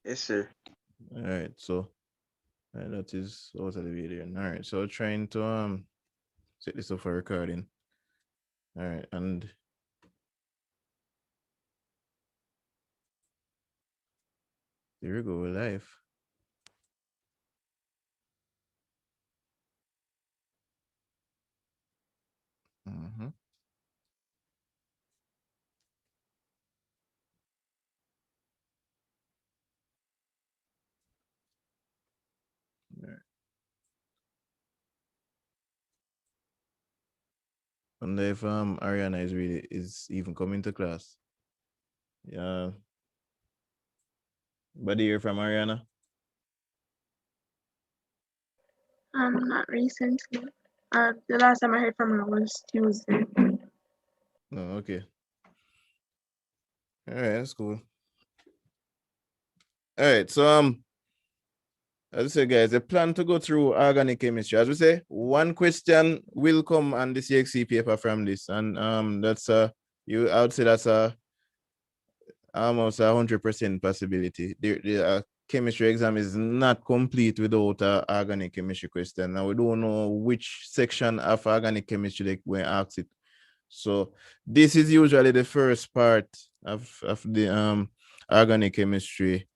Yes, sir. All right, so that is out of the video. All right, so trying to set this up for recording. All right, and here we go, we're live. Mm-hmm. All right. And if Ariana is even coming to class. Yeah, buddy here from Ariana. Not recently. The last time I heard from her was Tuesday. No, okay. All right, that's cool. All right, so as I say, guys, the plan to go through organic chemistry. As we say, one question will come on the CXC paper from this, and that's I would say that's almost 100% possibility. The chemistry exam is not complete without a organic chemistry question. Now we don't know which section of organic chemistry they will ask it. So this is usually the first part of the organic chemistry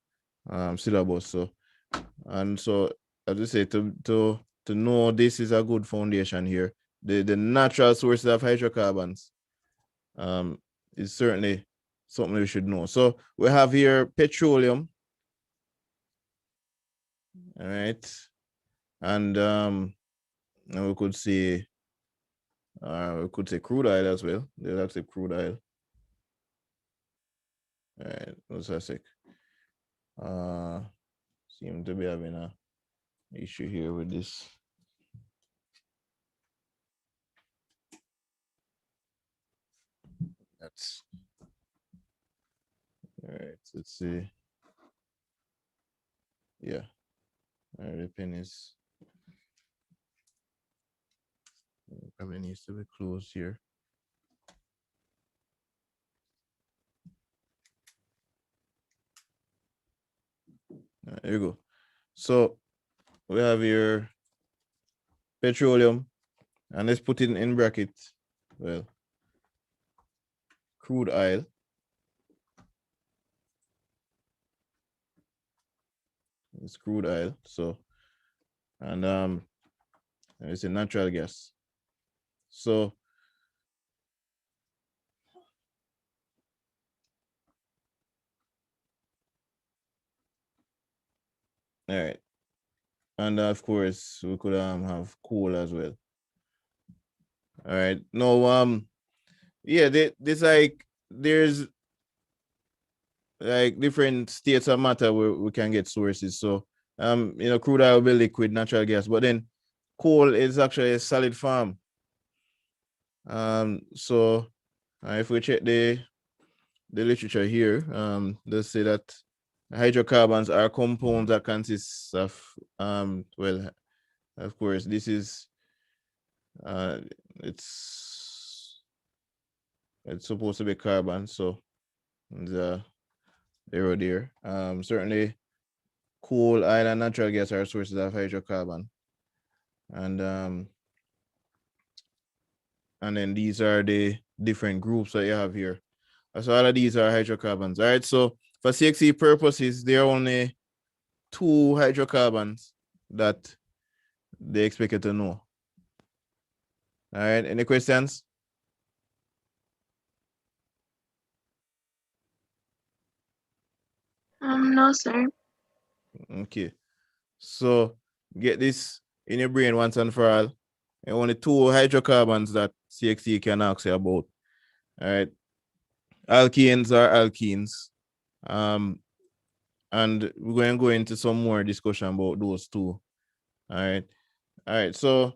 syllabus. So and so as I say, to know this is a good foundation here. The natural sources of hydrocarbons um is certainly something we should know. So we have here petroleum, all right, and we could say crude oil as well. They'll have to say crude oil. All right, what's that say? Uh, seem to be having a issue here with this. That's all right. Let's see. Yeah, all right, the pen is probably needs to be closed here. There you go. So we have here petroleum, and let's put it in brackets. Well, crude oil. It's crude oil. So and it's a natural gas. So all right, and of course we could have coal as well. All right. No yeah, there's like different states of matter where we can get sources. So crude oil will be liquid, natural gas, but then coal is actually a solid form. So if we check the literature here, they say that hydrocarbons are compounds that consist of well, of course, this is uh it's it's supposed to be carbon, so the arrow there. Certainly coal, oil, and natural gas are sources of hydrocarbon. And and then these are the different groups that you have here. So all of these are hydrocarbons. All right. So for CXC purposes, there are only two hydrocarbons that they expect you to know. All right. Any questions? No, sir. Okay. So get this in your brain once and for all. And only two hydrocarbons that CXC can ask you about. All right. Alkenes are alkenes. Um, and we're going to go into some more discussion about those two. All right. All right. So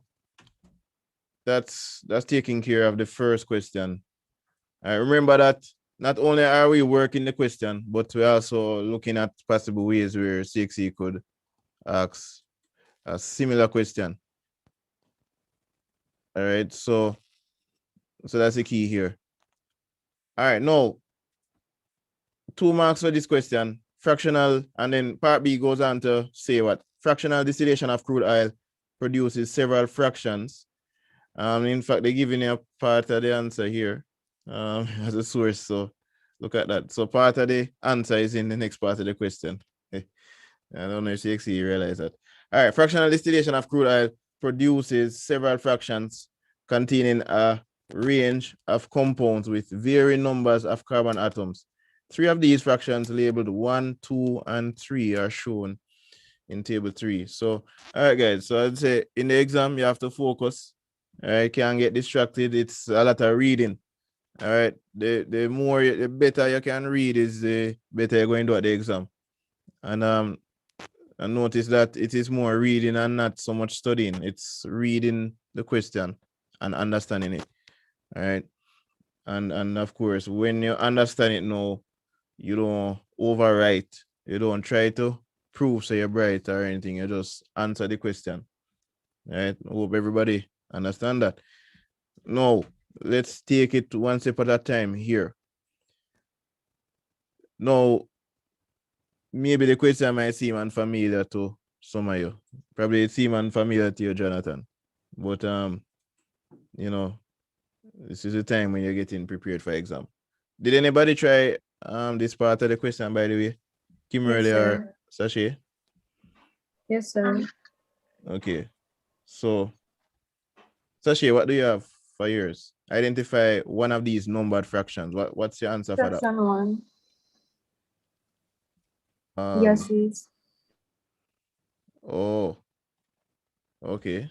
that's taking care of the first question. I remember that not only are we working the question, but we're also looking at possible ways where CXC could ask a similar question. All right. So that's the key here. All right. Now, 2 marks for this question. fractional, and then part B goes on to say what? Fractional distillation of crude oil produces several fractions. In fact, they're giving you a part of the answer here as a source. So look at that. So part of the answer is in the next part of the question. I don't know if you realize that. All right, fractional distillation of crude oil produces several fractions containing a range of compounds with varying numbers of carbon atoms. 3 of these fractions labeled 1, 2, and 3 are shown in table 3. So, all right, guys. So I'd say in the exam, you have to focus. All right, can't get distracted. It's a lot of reading. All right, the more, the better you can read is the better you're going to do at the exam. And notice that it is more reading and not so much studying. It's reading the question and understanding it. All right. And of course, when you understand it now, you don't overwrite. You don't try to prove so you're bright or anything. You just answer the question. All right. Hope everybody understand that. Now, let's take it one step at a time here. Now, maybe the question might seem unfamiliar to some of you. Probably it seem unfamiliar to you, Jonathan. But you know, this is the time when you're getting prepared for exam. Did anybody try this part of the question, by the way? Kimberly or Sashay? Yes, sir. Okay. So, Sashay, what do you have for yours? Identify one of these numbered fractions. What's your answer for that? Fraction 1. Gases. Oh, okay.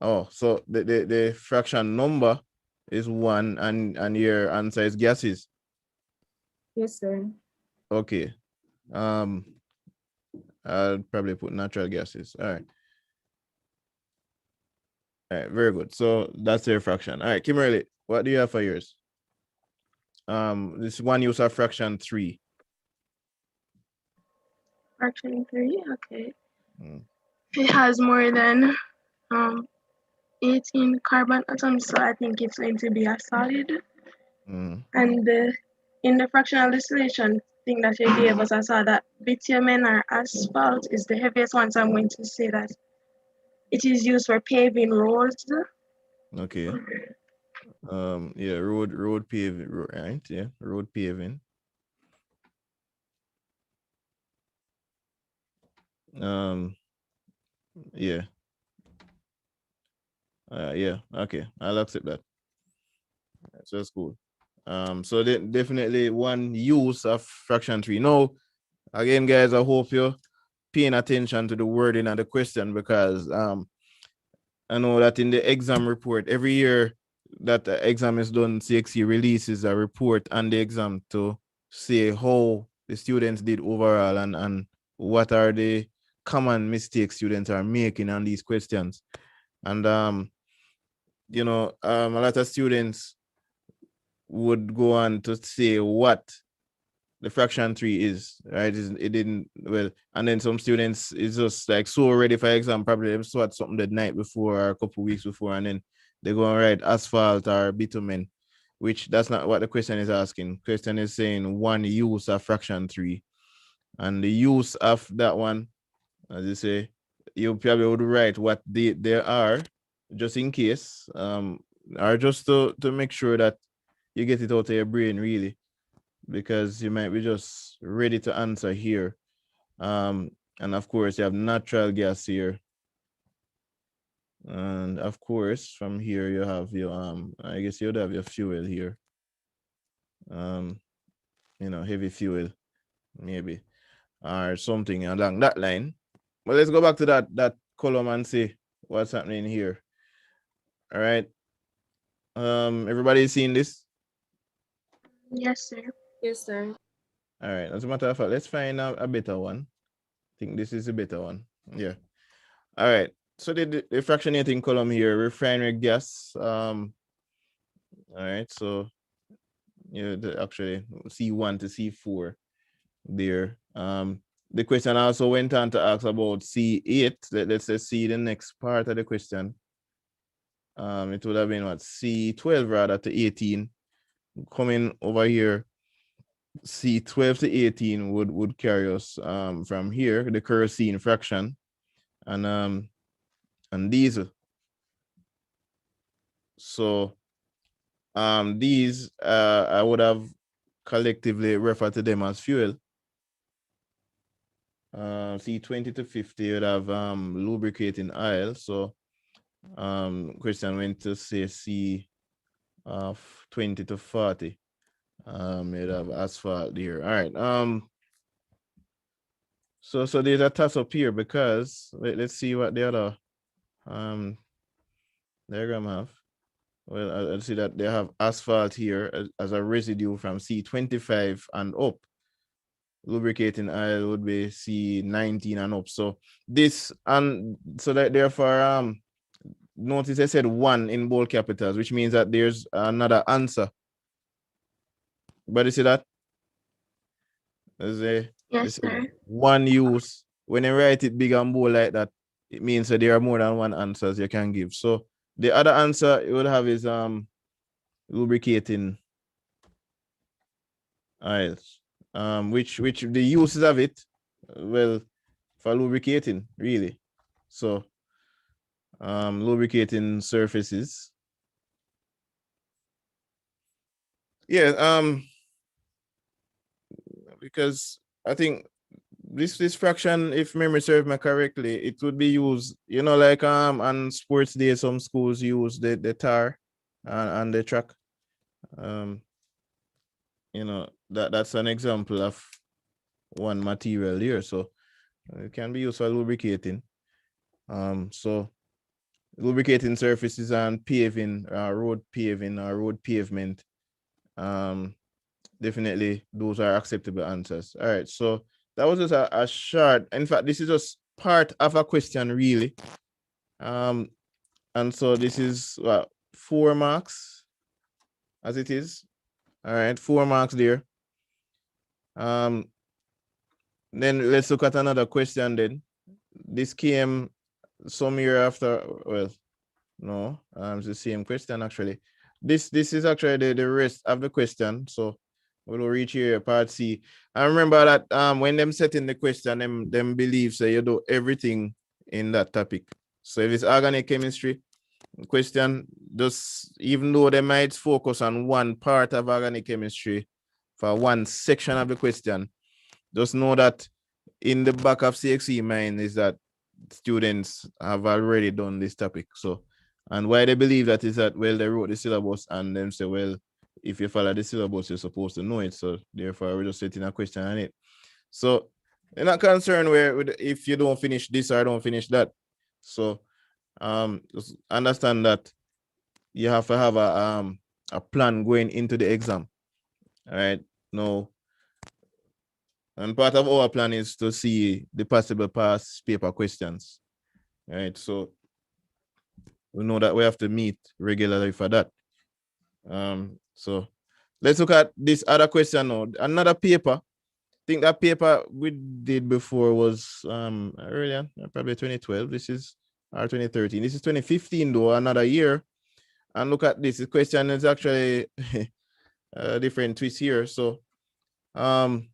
Oh, so the fraction number is 1 and your answer is gases. Yes, sir. Okay. I'll probably put natural gases. All right. All right, very good. So that's your fraction. All right, Kimberly, what do you have for yours? This one use of fraction 3. Fraction 3, okay. It has more than 18 carbon atoms, so I think it's going to be a solid. And in the fractional distillation thing that you gave us, I saw that bitumen or asphalt is the heaviest one, so I'm going to say that it is used for paving roads. Okay. Yeah, road paving, right? Yeah, road paving. Yeah. Yeah, okay, I'll accept that. So that's cool. So definitely one use of fraction 3. Now, again, guys, I hope you're paying attention to the wording of the question, because I know that in the exam report, every year that the exam is done, CXC releases a report on the exam to say how the students did overall and what are the common mistakes students are making on these questions. And you know, a lot of students would go on to say what the fraction 3 is, right? It didn't, well, and then some students is just like so ready for exam, probably they saw something the night before or a couple weeks before, and then they go and write asphalt or bitumen, which that's not what the question is asking. Question is saying one use of fraction 3, and the use of that one, as you say, you probably would write what they are, just in case, or just to make sure that you get it out of your brain, really, because you might be just ready to answer here. And of course, you have natural gas here. And of course, from here you have your I guess you would have your fuel here. You know, heavy fuel, maybe, or something along that line. But let's go back to that column and see what's happening here. All right. Everybody seeing this? Yes, sir. Yes, sir. All right. As a matter of fact, let's find a better one. I think this is a better one. Yeah. All right. So the fractionating column here, refinery gas. All right. So actually C1 to C4 there. The question also went on to ask about C8. Let's just see the next part of the question. It would have been what, C12 rather to 18. Coming over here, see 12 to 18 would carry us from here, the kerosene fraction, and diesel. So these I would have collectively referred to them as fuel. See 20 to 50 would have lubricating oil. So Christian went to say C 20 to 40. You'd have asphalt here. All right. So there's a toss up here because let's see what the other diagram have. Well, I see that they have asphalt here as a residue from C25 and up. Lubricating oil would be C19 and up. So this, and so that therefore notice I said 1 in bold capitals, which means that there's another answer. But you see that? There's a Yes, sir. one use. When you write it big and bold like that, it means that there are more than one answers you can give. So the other answer you would have is lubricating oils. Which the uses of it, well, for lubricating, really. So lubricating surfaces. Yeah, because I think this fraction, if memory serves me correctly, it would be used, like on sports day, some schools use the tar and the track. That's an example of one material here. So it can be used for lubricating. So lubricating surfaces and paving, road paving or road pavement. Definitely those are acceptable answers. All right, so that was just a short, in fact, this is just part of a question really. And so this is 4 marks as it is. All right, 4 marks there. Then let's look at another question then. This came some year after, well, no, it's the same question actually. This is actually the rest of the question. So we'll reach here, part C. I remember that when them setting the question, them believe say you do everything in that topic. So if it's organic chemistry question, just even though they might focus on one part of organic chemistry for one section of the question, just know that in the back of CXE mind is that students have already done this topic. So, and why they believe that is that, well, they wrote the syllabus and then say, well, if you follow the syllabus, you're supposed to know it. So therefore, we're just setting a question on it. So they're not concerned if you don't finish this or don't finish that. So just understand that you have to have a plan going into the exam. All right. No. And part of our plan is to see the possible past paper questions. All right. So we know that we have to meet regularly for that. So let's look at this other question now. Another paper. I think that paper we did before was earlier, probably 2012. This is 2013. This is 2015 though, another year. And look at this. The question is actually a different twist here. So I'm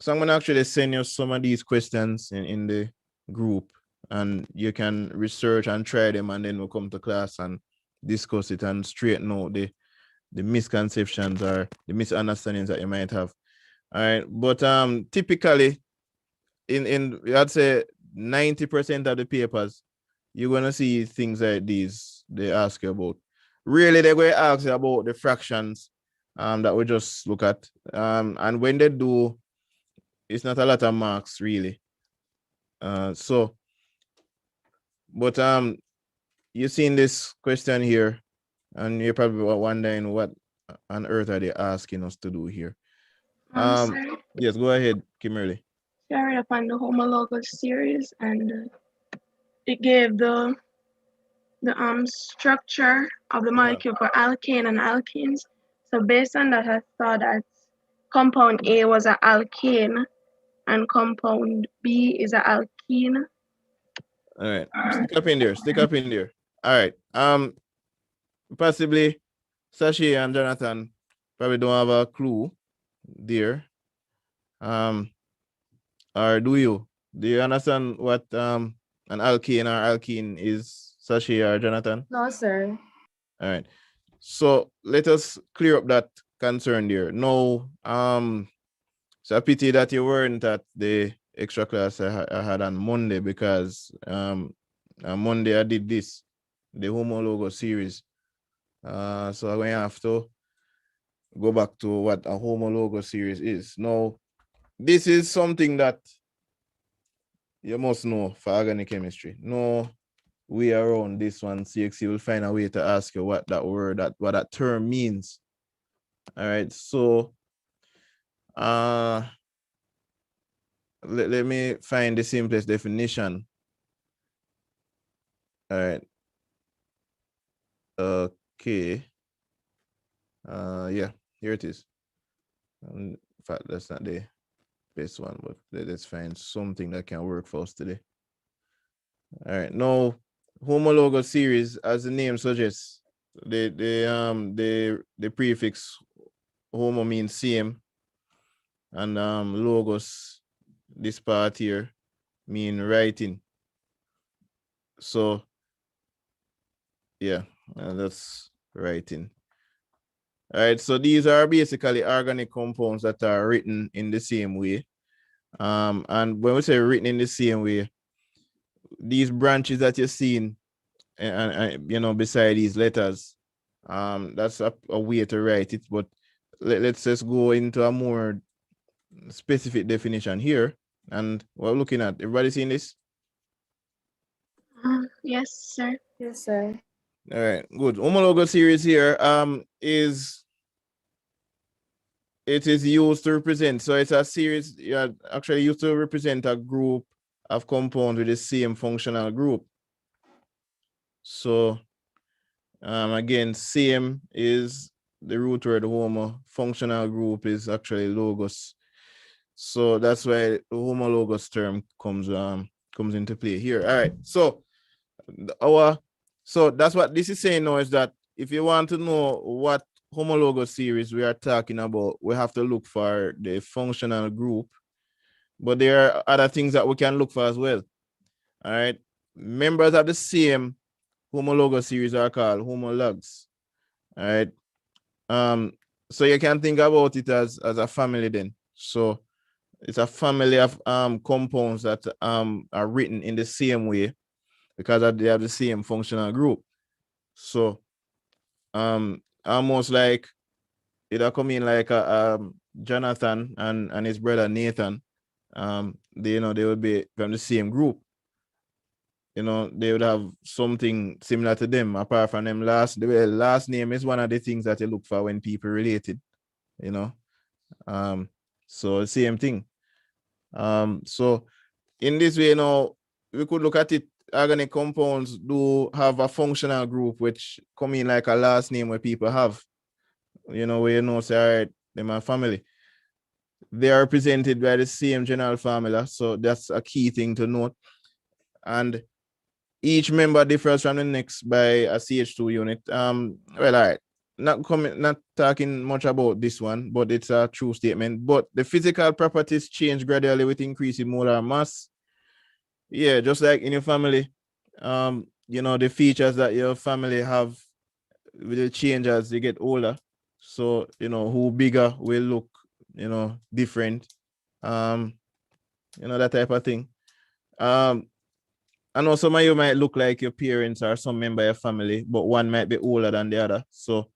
gonna actually send you some of these questions in the group, and you can research and try them, and then we'll come to class and discuss it and straighten out the misconceptions or the misunderstandings that you might have. All right, but typically in I'd say 90% of the papers, you're gonna see things like these. They ask you about. Really, they're going to ask you about the fractions that we just look at. And when they do, it's not a lot of marks really. But you've seen this question here, and you're probably wondering what on earth are they asking us to do here. Yes, go ahead, Kimberly. So I read up on the homologous series, and it gave the structure of the molecule for alkane and alkenes. So based on that, I saw that compound A was an alkane and compound B is an alkene. All right, stick up in there. All right, possibly Sashi and Jonathan probably don't have a clue there. Or do you? Do you understand what an alkane or alkene is, Sashi or Jonathan? No, sir. All right. So let us clear up that concern there. No, it's a pity that you weren't at the extra class I had on Monday, because on Monday I did this, the homologous series. So I'm going to have to go back to what a homologous series is. Now, this is something that you must know for organic chemistry. No way around this one. CXC will find a way to ask you what that word, what that term means. All right. So let me find the simplest definition. All right. Okay. Yeah, here it is. In fact, that's not the best one, but let's find something that can work for us today. All right. Now, homologous series, as the name suggests, the prefix homo means same, and logos, this part here, mean writing. So yeah, that's writing. All right, so these are basically organic compounds that are written in the same way. And when we say written in the same way, these branches that you're seeing, and you know, beside these letters, that's a way to write it. But let's just go into a more specific definition here. And we're looking at, everybody seeing this? Yes, sir. Yes, sir. All right, good. Homologous series here is used to represent. So it's a series, actually used to represent a group of compounds with the same functional group. So again, same is the root word homo. Functional group is actually logos. So that's why the homologous term comes into play here. All right. So that's what this is saying now, is that if you want to know what homologous series we are talking about, we have to look for the functional group, but there are other things that we can look for as well. All right. Members of the same homologous series are called homologs. All right. So you can think about it as a family then. So it's a family of compounds that are written in the same way because they have the same functional group. So almost like it'll come in like Jonathan and his brother Nathan. They would be from the same group. They would have something similar to them, apart from them last name is one of the things that you look for when people related, so same thing. So in this way, we could look at it. Organic compounds do have a functional group which come in like a last name where people have, where say, all right, they're my family. They are represented by the same general formula. So that's a key thing to note. And each member differs from the next by a CH2 unit. Well, all right. Not talking much about this one, but it's a true statement. But the physical properties change gradually with increasing molar mass. Yeah, just like in your family, the features that your family have will change as you get older. So, who bigger will look, different. That type of thing. I know some of you might look like your parents or some member of your family, but one might be older than the other. So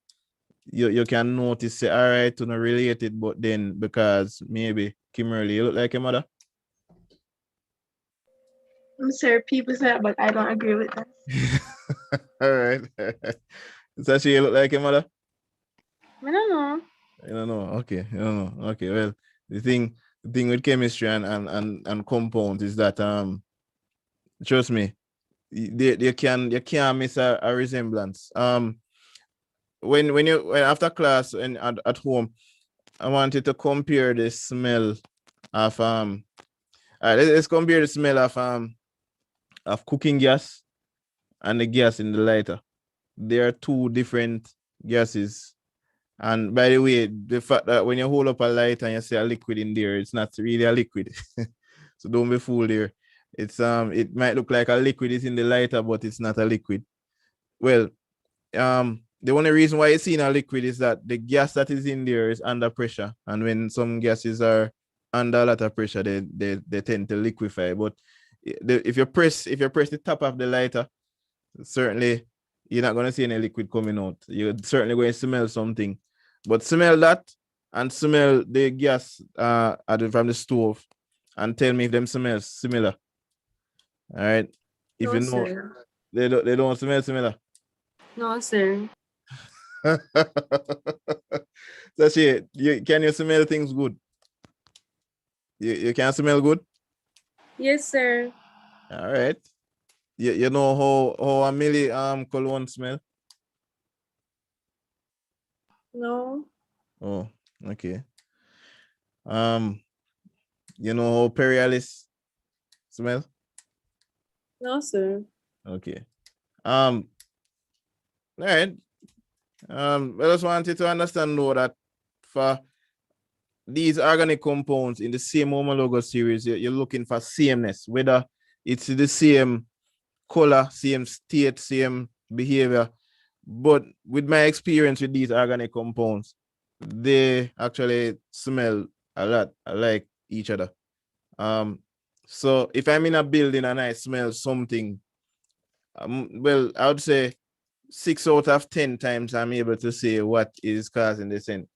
you can notice, say, all right, to not related, but then because maybe Kimberly, you look like your mother. I'm sorry, people say that, but I don't agree with that. All right. So she look like your mother? I don't know. I don't know. Okay. I don't know. Okay. Well, the thing with chemistry and compounds is that trust me, you can't miss a resemblance. When after class and at home, I wanted to compare the smell of all right, let's compare the smell of cooking gas and the gas in the lighter. There are two different gases And by the way, the fact that when you hold up a light and you see a liquid in there, it's not really a liquid. So don't be fooled there. It's it might look like a liquid is in the lighter, but it's not a liquid. Well, the only reason why it's seen a liquid is that the gas that is in there is under pressure, and when some gases are under a lot of pressure, they tend to liquefy. But if you press the top of the lighter, certainly you're not going to see any liquid coming out. You're certainly going to smell something, but smell that and smell the gas from the stove and tell me if them smells similar. All right. If No, you know sir. they don't smell similar. No, sir. So can you smell things good? You can smell good? Yes, sir. All right. You know how a milli cologne smell? No. Oh, okay. You know how Perialis smell? No, sir. Okay. All right. I just wanted to understand though that for these organic compounds in the same homologous series, you're looking for sameness, whether it's the same color, same state, same behavior. But with my experience with these organic compounds, they actually smell a lot like each other. So if I'm in a building and I smell something, well, I would say 6 out of 10 times I'm able to say what is causing the scent.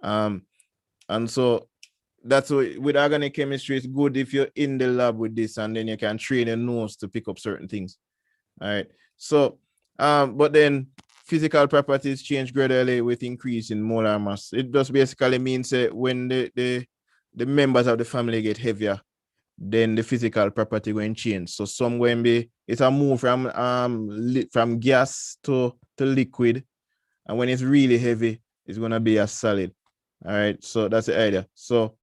And so that's what, with organic chemistry, it's good if you're in the lab with this, and then you can train your nose to pick up certain things. All right. So, but then physical properties change gradually with increase in molar mass. It just basically means that when the members of the family get heavier, then the physical property going to change. So some going be it's a move from gas to liquid, and when it's really heavy, it's gonna be a solid. All right, so that's the idea. So